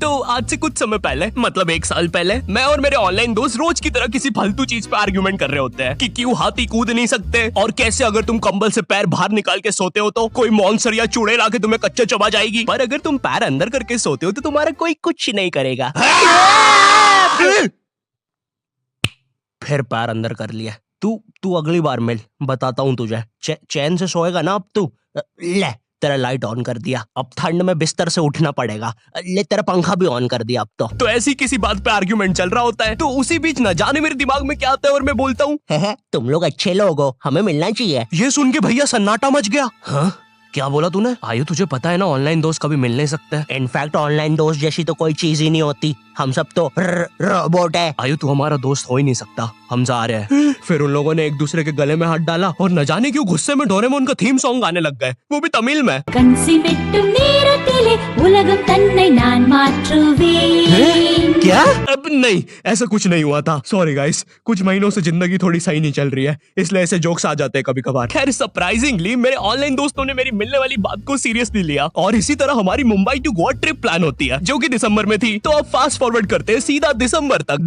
तो आज से कुछ समय पहले, मतलब 1 साल पहले, मैं और मेरे ऑनलाइन दोस्त रोज की तरह किसी फालतू चीज पे आर्ग्यूमेंट कर रहे होते हैं कि क्यों हाथी कूद नहीं सकते और कैसे अगर तुम कंबल से पैर बाहर निकाल के सोते हो तो कोई मॉन्स्टर या चुड़ैल आके तुम्हें कच्चा चबा जाएगी, पर अगर तुम पैर अंदर करके सोते हो तो तुम्हारा कोई कुछ नहीं करेगा। फिर पैर अंदर कर लिया। तू अगली बार मिल, बताता हूँ तुझे। चैन से सोएगा ना अब तू। ले तेरा लाइट ऑन कर दिया, अब ठंड में बिस्तर से उठना पड़ेगा। ले तेरा पंखा भी ऑन कर दिया अब तो ऐसी किसी बात पे आर्ग्यूमेंट चल रहा होता है, तो उसी बीच न जाने मेरे दिमाग में क्या आता है और मैं बोलता हूँ, तुम लोग अच्छे लोग हो, हमें मिलना चाहिए। ये सुन के भैया सन्नाटा मच गया। हाँ क्या बोला तूने? आयु तुझे पता है ना ऑनलाइन दोस्त कभी मिल नहीं सकते। इनफैक्ट ऑनलाइन दोस्त जैसी तो कोई चीज ही नहीं होती, हम सब तो रोबोट है। आयु तू हमारा दोस्त हो ही नहीं सकता, हम जा रहे हैं। फिर उन लोगों ने एक दूसरे के गले में हाथ डाला और न जाने क्यों गुस्से में डोरेमोन का थीम सॉन्ग गाने लग गए, वो भी तमिल में। क्या? अब नहीं, ऐसा कुछ नहीं हुआ था। सॉरी गाइस, कुछ महीनों से जिंदगी थोड़ी सही नहीं चल रही है, इसलिए ऐसे जोक्स आ जाते हैं कभी कभार। खैर सरप्राइजिंगली मेरे ऑनलाइन दोस्तों ने मेरी मिलने वाली बात को सीरियसली लिया और इसी तरह हमारी Mumbai to Goa trip plan होती है, जो कि दिसंबर में थी। तो अब फास्ट फॉरवर्ड करते हैं सीधा दिसंबर तक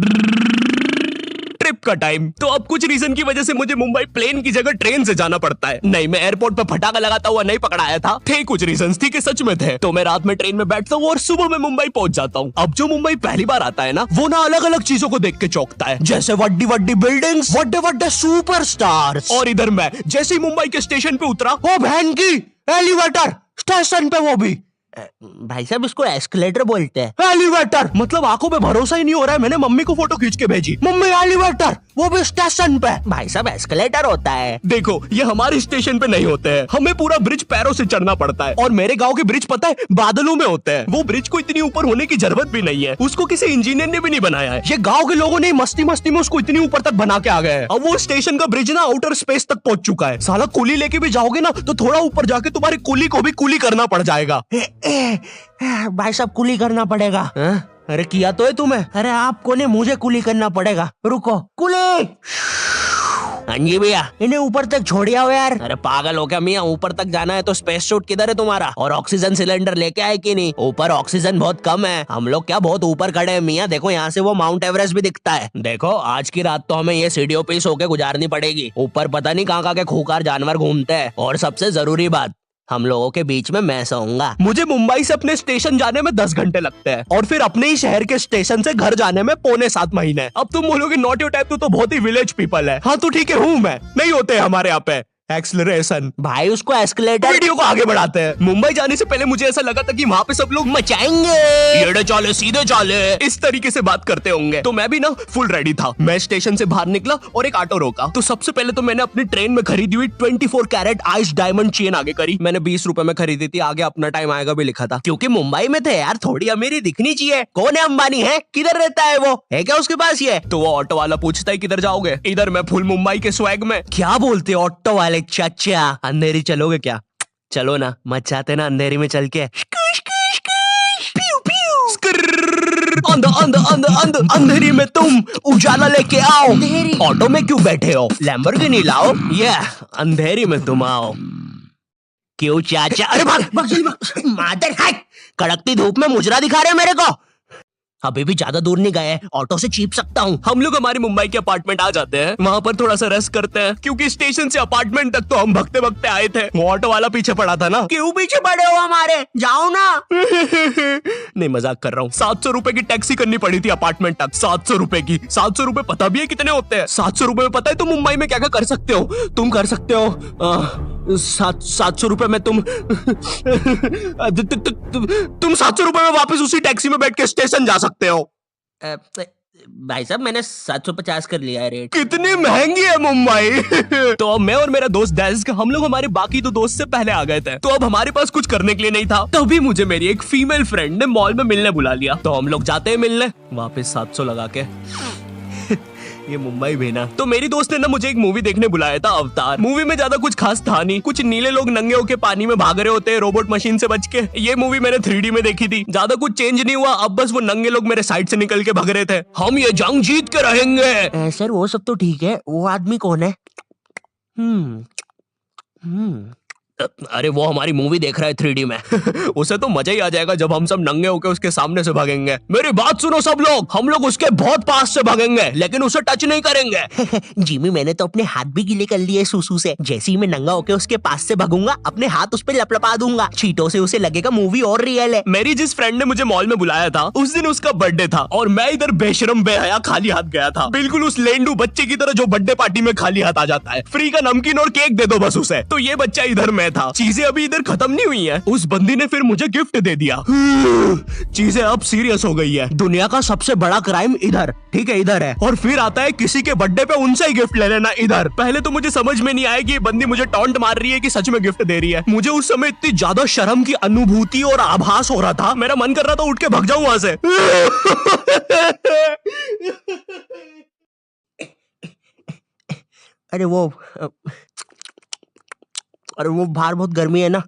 ट्रिप का टाइम। तो अब कुछ रीजन की वजह से मुझे मुंबई प्लेन की जगह ट्रेन से जाना पड़ता है। नहीं, मैं एयरपोर्ट पर फटाका लगाता हुआ नहीं पकड़ाया था, थे कुछ रीजंस, थी कि सच में थे। तो मैं रात में ट्रेन में बैठता हूँ और सुबह में मुंबई पहुंच जाता हूँ। अब जो मुंबई पहली बार आता है ना, वो ना अलग अलग चीजों को देख के चौंकता है, जैसे वड्डी वड्डी बिल्डिंग्स, वड्डे वड्डे सुपरस्टार्स। और इधर मैं जैसे ही मुंबई के स्टेशन पे उतरा, ओ बहन की एलिवेटर स्टेशन पे, वो भी भाई साहब इसको एस्केलेटर बोलते हैं। एलिवेटर मतलब आंखों पे भरोसा ही नहीं हो रहा है। मैंने मम्मी को फोटो खींच के भेजी, मम्मी एलिवेटर, वो भी स्टेशन पे। भाई साहब एस्केलेटर होता है। देखो ये हमारे स्टेशन पे नहीं होते हैं, हमें पूरा ब्रिज पैरों से चढ़ना पड़ता है। और मेरे गांव के ब्रिज पता है बादलों में होते हैं। वो ब्रिज को इतनी ऊपर होने की जरूरत भी नहीं है, उसको किसी इंजीनियर ने भी नहीं बनाया है। ये गाँव के लोगों ने मस्ती मस्ती में उसको इतनी ऊपर तक बना के आ गए। अब वो स्टेशन का ब्रिज ना आउटर स्पेस तक पहुंच चुका है। साला कुली लेके भी जाओगे ना तो थोड़ा ऊपर जाके तुम्हारी कुली को भी कुली करना पड़ जाएगा। भाई साहब कुली करना पड़ेगा। अरे किया तो है तुम्हें। अरे आपको ने मुझे कुली करना पड़ेगा। रुको, कुली। हाँ जी भैया, इन्हें ऊपर तक छोड़िया हो यार। अरे पागल हो क्या मियाँ, ऊपर तक जाना है तो स्पेस सूट किधर है तुम्हारा? और ऑक्सीजन सिलेंडर लेके आए कि नहीं? ऊपर ऑक्सीजन बहुत कम है, हम लोग क्या बहुत ऊपर खड़े हैं मियाँ। देखो यहाँ से वो माउंट एवरेस्ट भी दिखता है। देखो आज की रात तो हमें ये सीढ़ियों पे सो के गुजारनी पड़ेगी। ऊपर पता नहीं कहाँ के खूंखार जानवर घूमते हैं। और सबसे जरूरी बात, हम लोगों के बीच में मैं सोऊंगा। मुझे मुंबई से अपने स्टेशन जाने में 10 घंटे लगते हैं और फिर अपने ही शहर के स्टेशन से घर जाने में 6.25 महीने। अब तुम बोलोगे नॉट योर टाइप, तो बहुत ही विलेज पीपल है। हाँ तो ठीक है, हूँ मैं, नहीं होते हमारे यहाँ पे एक्सेलरेशन। भाई उसको एस्केलेटर। वीडियो को आगे बढ़ाते हैं। मुंबई जाने से पहले मुझे ऐसा लगा था कि वहाँ पे सब लोग मचाएंगे, येड़े चाले सीधे चाले, इस तरीके से बात करते होंगे। तो मैं भी ना फुल रेडी था। मैं स्टेशन से बाहर निकला और एक ऑटो रोका। तो सबसे पहले तो मैंने अपनी ट्रेन में खरीदी हुई 24 कैरेट आइस डायमंड चेन आगे करी। मैंने 20 रुपए में खरीदी थी, आगे अपना टाइम आएगा भी लिखा था, क्योंकि मुंबई में थे यार, थोड़ी अमीरी दिखनी चाहिए। कौन है अंबानी? है किधर रहता है वो? है क्या उसके पास ये? तो वो ऑटो वाला पूछता है किधर जाओगे? इधर मैं फुल मुंबई के स्वैग में। क्या बोलते ऑटो वाले चाचा, अंधेरी चलोगे क्या? चलो ना, मचाते ना अंधेरी में चल के। अंधेरी में तुम उजाला लेके आओ। ऑटो में क्यों बैठे हो? लैम्बोर्गिनी लाओ। ये अंधेरी में तुम आओ। क्यों चाचा? अरे भाग मादर है, कड़कती धूप में मुजरा दिखा रहे मेरे को। अभी भी ज्यादा दूर नहीं गए, ऑटो से चीप सकता हूँ। हम लोग हमारी मुंबई के अपार्टमेंट आ जाते हैं, वहाँ पर थोड़ा सा रेस्ट करते हैं, क्योंकि स्टेशन से अपार्टमेंट तक तो हम भगते भगते आए थे। वो ऑटो वाला पीछे पड़ा था ना। क्यों पीछे पड़े हो हमारे? जाओ ना। नहीं मजाक कर रहा हूँ। 700 रुपए की टैक्सी करनी पड़ी थी अपार्टमेंट तक। 700 रुपए की। 700 रुपए पता भी है कितने होते हैं? 700 रुपए में पता है तुम मुंबई में क्या क्या कर सकते हो? तुम कर सकते हो 700 रुपए में तुम 700 रुपए में वापस उसी टैक्सी में बैठ के स्टेशन जा सकते हो। भाई साहब मैंने 750 कर लिया है रेट। कितनी महंगी है मुंबई। तो अब मैं और मेरा दोस्त डेस्क, हम लोग हमारे बाकी दो दोस्त से पहले आ गए थे। तो अब हमारे पास कुछ करने के लिए नहीं था। तभी मुझे मेरी एक फीमेल फ्रेंड ने मॉल में मिलने बुला लिया। तो हम लोग जाते हैं मिलने, वापस 700 लगा के। ये मुंबई भी ना। तो मेरी दोस्त ने ना मुझे एक मूवी देखने बुलाया था, अवतार। मूवी में ज्यादा कुछ खास था नहीं, कुछ नीले लोग नंगे होके पानी में भाग रहे होते हैं रोबोट मशीन से बच के। ये मूवी मैंने 3D में देखी थी, ज्यादा कुछ चेंज नहीं हुआ। अब बस वो नंगे लोग मेरे साइड से निकल के भाग रहे थे। हम ये जंग जीत के रहेंगे। सर वो सब तो ठीक है, वो आदमी कौन है? अरे वो हमारी मूवी देख रहा है 3D में। उसे तो मजा ही आ जाएगा जब हम सब नंगे होकर उसके सामने से भागेंगे। मेरी बात सुनो सब लोग, हम लोग उसके बहुत पास से भागेंगे लेकिन उसे टच नहीं करेंगे। जिमी मैंने तो अपने हाथ भी गीले कर लिए सुसु से। जैसे ही मैं नंगा होकर उसके पास से भागूंगा अपने हाथ उस पे लपलपा दूंगा, चीटों से उसे लगेगा मूवी और रियल है। मेरी जिस फ्रेंड ने मुझे मॉल में बुलाया था उस दिन उसका बर्थडे था और मैं इधर बेशरम बेहया खाली हाथ गया था, बिल्कुल उस लेंडू बच्चे की तरह जो बर्थडे पार्टी में खाली हाथ आ जाता है। फ्री का नमकीन और केक दे दो बस उसे। तो ये बच्चा इधर मैं था। चीजें अभी इधर खत्म नहीं हुई हैं। उस बंदी ने फिर मुझे गिफ्ट दे दिया। चीजें अब सीरियस हो गई है। दुनिया का सबसे बड़ा क्राइम इधर, ठीक है इधर है, और फिर आता है किसी के बर्थडे पे उनसे ही गिफ्ट ले लेना इधर। पहले तो मुझे समझ में नहीं आया कि ये बंदी मुझे टॉन्ट मार रही है कि सच में गिफ्ट दे रही है। मुझे उस समय इतनी ज्यादा शर्म की अनुभूति और आभास हो रहा था, मेरा मन कर रहा था उठ के भाग जाऊं वहां से। अरे वो बाहर बहुत गर्मी है ना,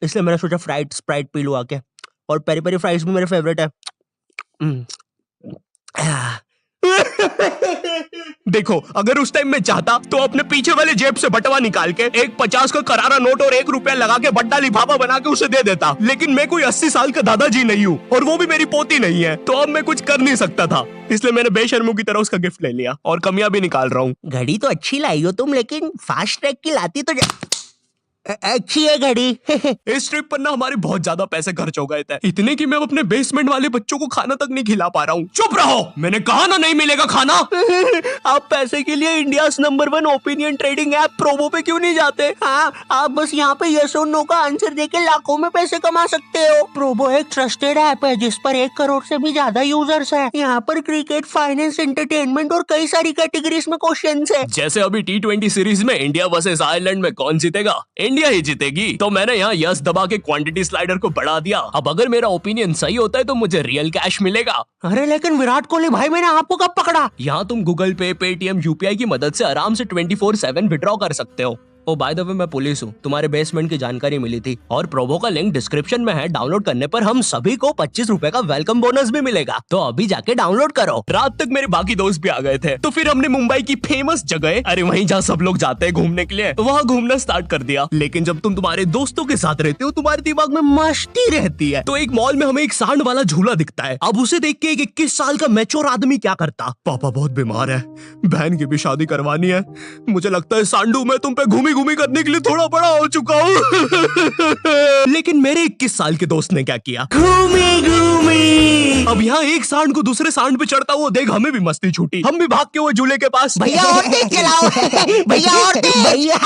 इसलिए मैंने सोचा स्प्राइट पी लूं आके। और पेरी पेरी फ्राइज भी मेरे फेवरेट है। देखो अगर उस टाइम में चाहता तो अपने पीछे वाले जेब से बटवा निकाल के एक 50 का करारा नोट और 1 रुपया लगा के बड्डा लिफाफा बना के उसे दे देता, लेकिन मैं कोई 80 साल का दादाजी नहीं हूँ और वो भी मेरी पोती नहीं है, तो अब मैं कुछ कर नहीं सकता था। इसलिए मैंने बेशर्मों की तरह उसका गिफ्ट ले लिया और कमियां भी निकाल रहा हूँ। घड़ी तो अच्छी लाई हो तुम, लेकिन फास्ट ट्रैक की लाती तो अच्छी है घड़ी। इस ट्रिप पर ना हमारे बहुत ज्यादा पैसे खर्च हो गए थे, इतने कि मैं अपने बेसमेंट वाले बच्चों को खाना तक नहीं खिला पा रहा हूँ। चुप रहो, मैंने कहा ना नहीं मिलेगा खाना। आप पैसे के लिए India number 1 opinion trading app Probo पे क्यों नहीं जाते? हाँ, आप बस यहाँ पे यस और नो का आंसर देके लाखों में पैसे कमा सकते हो। प्रोबो एक ट्रस्टेड ऐप है जिस पर 1 करोड़ से भी ज्यादा यूजर्स हैं। यहाँ पर क्रिकेट, फाइनेंस, एंटरटेनमेंट और कई सारी कैटेगरीज में क्वेश्चंस है। जैसे अभी T20 सीरीज में इंडिया वर्सेस आयरलैंड में कौन जीतेगा? इंडिया ही जीतेगी। तो मैंने यहाँ यस दबा के क्वांटिटी स्लाइडर को बढ़ा दिया। अब अगर मेरा ओपिनियन सही होता है तो मुझे रियल कैश मिलेगा। अरे लेकिन विराट कोहली भाई, मैंने आपको कब पकड़ा? यहाँ तुम गूगल पे, पेटीएम, यूपीआई की मदद से आराम से 24/7 विड्रॉ कर सकते हो। ओ बाय द वे मैं पुलिस हूँ, तुम्हारे बेसमेंट की जानकारी मिली थी और प्रोबो का लिंक डिस्क्रिप्शन में है। डाउनलोड करने पर हम सभी को 25 रुपए का वेलकम बोनस भी मिलेगा, तो अभी जाके डाउनलोड करो। रात तक मेरे बाकी दोस्त भी आ गए थे, तो फिर हमने मुंबई की फेमस जगह, अरे वहीं जहाँ सब लोग जाते हैं घूमने के लिए, वहाँ घूमना स्टार्ट कर दिया। लेकिन जब तुम तुम्हारे दोस्तों के साथ रहते हो तुम्हारे दिमाग में मस्ती रहती है। तो एक मॉल में हमें एक सांड वाला झूला दिखता है। अब उसे देख के एक 21 साल का मैच्योर आदमी क्या करता? पापा बहुत बीमार है, बहन की भी शादी करवानी है, मुझे लगता है सांडू मैं तुम पे घूमी घूमी करने के लिए थोड़ा बड़ा हो चुका हूँ। लेकिन मेरे 21 साल के दोस्त ने क्या किया? घूमी घूमी। अब यहाँ एक सांड को दूसरे सांड पे चढ़ता हुआ देख हमें भी मस्ती छूटी। हम भी भाग के वो झूले के पास, भैया और तेज चलाओ, भैया और तेज, भैया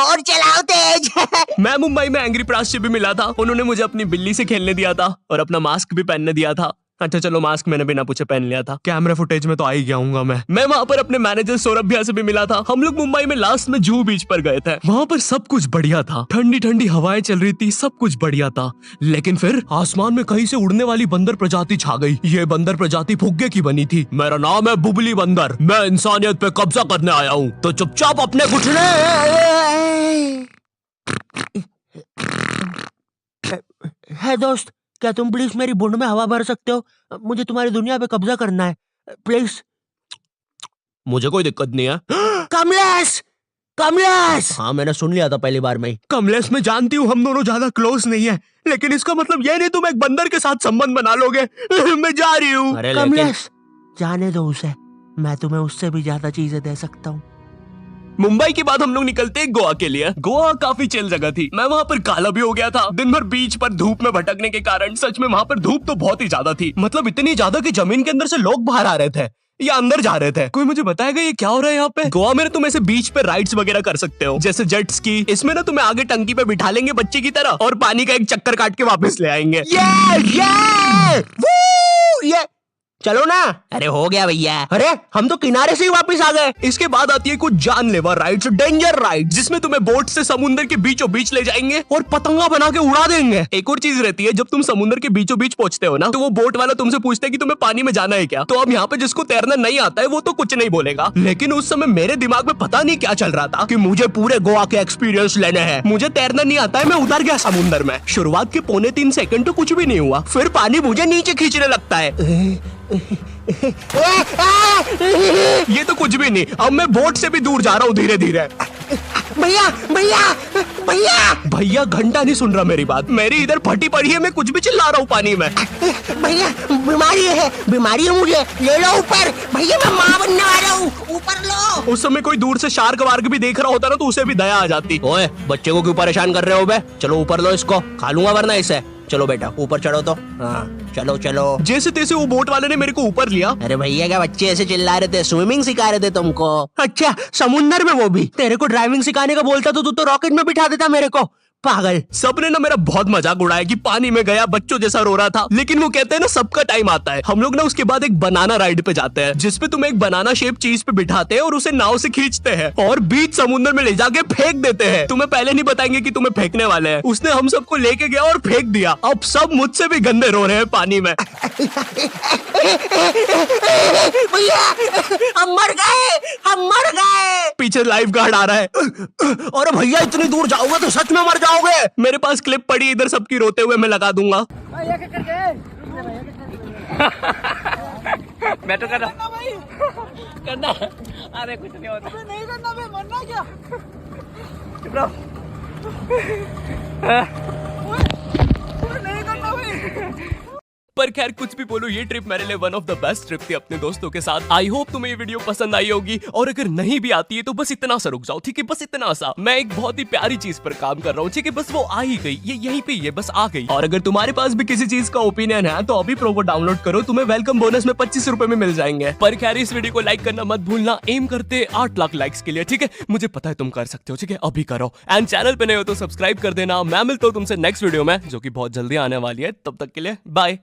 और चलाओ तेज। मैं मुंबई में एंग्री प्रास से भी मिला था। उन्होंने मुझे अपनी बिल्ली से खेलने दिया था और अपना मास्क भी पहनने दिया था। अच्छा चलो मास्क मैंने बिना पूछे पहन लिया था, कैमरा फुटेज में तो आ ही गया हूँ मैं वहाँ पर अपने मैनेजर सौरभ भैया से भी मिला था। हम लोग मुंबई में लास्ट में जुहू बीच पर गए थे। वहाँ पर सब कुछ बढ़िया था, ठंडी ठंडी हवाएं चल रही थी, सब कुछ बढ़िया था। लेकिन फिर आसमान में कहीं से उड़ने वाली बंदर प्रजाति छा गई। ये बंदर प्रजाति फुग्गे की बनी थी। मेरा नाम है बुबली बंदर, मैं इंसानियत पे कब्जा करने आया हूँ, तो चुपचाप अपने घुटने। है दोस्त, क्या तुम प्लीज मेरी बूंद में हवा भर सकते हो? मुझे तुम्हारी दुनिया पे कब्जा करना है, प्लीज। मुझे कोई दिक्कत नहीं है। कमलेश, कमलेश। हाँ मैंने सुन लिया था पहली बार में ही। कमलेश मैं जानती हूँ हम दोनों ज्यादा क्लोज नहीं है, लेकिन इसका मतलब ये नहीं तुम एक बंदर के साथ संबंध बना लोगे। मैं जा रही हूँ। कमलेश जाने दो उसे, मैं तुम्हें उससे भी ज्यादा चीजें दे सकता हूँ। मुंबई के बाद हम लोग निकलते हैं गोवा के लिए। गोवा काफी चिल जगह थी। मैं वहाँ पर काला भी हो गया था दिन भर बीच पर धूप में भटकने के कारण। सच में वहाँ पर धूप तो बहुत ही ज्यादा थी, मतलब इतनी ज्यादा कि जमीन के अंदर से लोग बाहर आ रहे थे या अंदर जा रहे थे। कोई मुझे बताएगा ये क्या हो रहा है यहाँ पे? गोवा में तुम ऐसे बीच पे राइड्स वगैरह कर सकते हो, जैसे जेट स्की। इसमें ना तुम्हें आगे टंकी पे बिठा लेंगे बच्चे की तरह और पानी का एक चक्कर काट के वापस ले आएंगे। ये चलो ना। अरे हो गया भैया। अरे हम तो किनारे से ही वापस आ गए। इसके बाद आती है कुछ जानलेवा राइड्स, डेंजर राइड, जिसमें तुम्हें बोट से समुद्र के बीचों बीच ले जाएंगे और पतंगा बना के उड़ा देंगे। एक और चीज रहती है, जब तुम समुद्र के बीचों बीच पहुंचते हो ना, तो वो बोट वाला तुमसे पूछता है कि तुम्हें पानी में जाना है क्या। तो अब यहाँ पे जिसको तैरना नहीं आता है वो तो कुछ नहीं बोलेगा, लेकिन उस समय मेरे दिमाग में पता नहीं क्या चल रहा था कि मुझे पूरे गोवा के एक्सपीरियंस लेने हैं। मुझे तैरना नहीं आता है, मैं उतर गया समुद्र में। शुरुआत के 2.25 सेकंड तो कुछ भी नहीं हुआ, फिर पानी मुझे नीचे खींचने लगता है। ये तो कुछ भी नहीं, अब मैं बोट से भी दूर जा रहा हूँ धीरे धीरे। भैया भैया भैया भैया घंटा नहीं सुन रहा मेरी बात, मेरी इधर फटी पड़ी है, मैं कुछ भी चिल्ला रहा हूँ पानी में। भैया बीमारी है मुझे, ले लो ऊपर। भैया मैं माँ बनने वाला हूँ, ऊपर लो। उस समय कोई दूर से शार्क वार्क भी देख रहा होता ना तो उसे भी दया आ जाती। ओए बच्चे को क्यों परेशान कर रहे हो बे? चलो ऊपर लो इसको, खा लूंगा वरना इसे। चलो बेटा ऊपर चढ़ो तो। हाँ चलो चलो। जैसे तैसे वो बोट वाले ने मेरे को ऊपर लिया। अरे भैया क्या बच्चे ऐसे चिल्ला रहे थे? स्विमिंग सिखा रहे थे तुमको? अच्छा समुंदर में वो भी? तेरे को ड्राइविंग सिखाने का बोलता तो तू तो रॉकेट में बिठा देता मेरे को, पागल। सबने ना मेरा बहुत मजाक उड़ाया कि पानी में गया बच्चों जैसा रो रहा था, लेकिन वो कहते हैं ना सबका टाइम आता है। हम लोग ना उसके बाद एक बनाना राइड पे जाते हैं जिसपे तुम एक बनाना शेप चीज पे बिठाते हैं और उसे नाव से खींचते हैं और बीच समुद्र में ले जाके फेंक देते हैं। तुम्हें पहले नहीं बताएंगे कि तुम्हें फेंकने वाले हैं। उसने हम सबको लेके गया और फेंक दिया। अब सब मुझसे भी गंदे रो रहे हैं पानी में। भैया हम मर गए। पीछे लाइफ गार्ड आ रहा है। अरे भैया इतनी दूर जाओगे तो सच में मर जाओगे। मेरे पास क्लिप पड़ी इधर सबकी रोते हुए, मैं लगा दूंगा। मैं तो करना अरे कुछ नहीं होता, नहीं करना, मैं मरना क्या? चुप रहो। नहीं करना भाई। पर खैर कुछ भी बोलो, ये ट्रिप मेरे लिए one of the best trip थी अपने दोस्तों के साथ। आई होप तुम्हें ये वीडियो पसंद आई होगी, और अगर नहीं भी आती है तो बस इतना सा रुक जाओ, ठीक है? बस इतना सा। मैं एक बहुत ही प्यारी चीज पर काम कर रहा हूँ, ठीक है? बस वो आ ही गई, ये यहीं पे ये बस आ गई। और अगर तुम्हारे पास भी किसी चीज का ओपिनियन है तो अभी प्रोमो डाउनलोड करो, तुम्हें वेलकम बोनस में 25 रुपए में मिल जाएंगे। पर खैर इस वीडियो को लाइक करना मत भूलना, एम करते 8 लाख लाइक्स के लिए, ठीक है? मुझे पता है तुम कर सकते हो, ठीक है? अभी करो। एंड चैनल पे नए हो तो सब्सक्राइब कर देना। मैं मिलता हूँ तुमसे नेक्स्ट वीडियो में जो कि बहुत जल्दी आने वाली है। तब तक के लिए बाय।